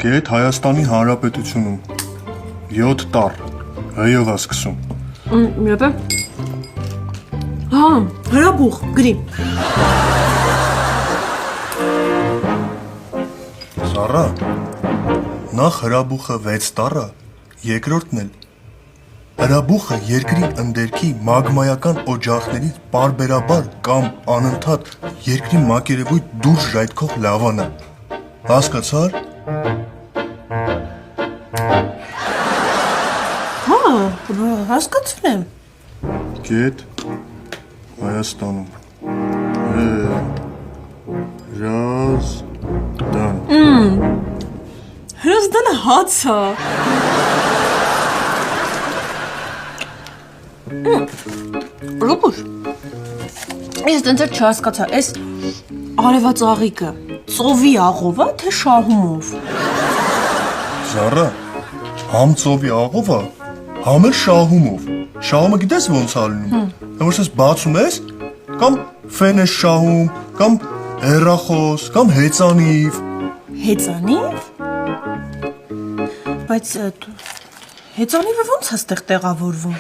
Գետ Հայաստանի Հանրապետությունում 7 տառ հ-ով է սկսում։ Մյոտը։ Հա, հրաբուխ, գրի։ Զառա, նախ հրաբուխը 6 տառը, երկրորդն էլ հրաբուխը երկրի ընդերքի մագմայական օջախներից պարբերաբար կամ անընդհատ երկրի մակերևույթ դուրս ժայթքող լավան է։ Հասկացար։ Հա, հասկացել եմ։ Գետ Հայաստանում Հրազդան։ Հրազդանը հաց է։ Ռոբուր, ես դենց էլ չհասկացա, այս արևածաղիկը ծովի աղով է, թե շահումով։ Զառա, համ ծովի աղով է, համ էլ շահումով։ Շահումը գիտես ոնց է լինում։ Որ ես բացում ես, կամ ֆեն ես շահում, կամ հեռախոս, կամ հեծանիվ։ Հեծանիվ։ Բայց հեծանիվը ոնց է ստեղ տեղավորվում։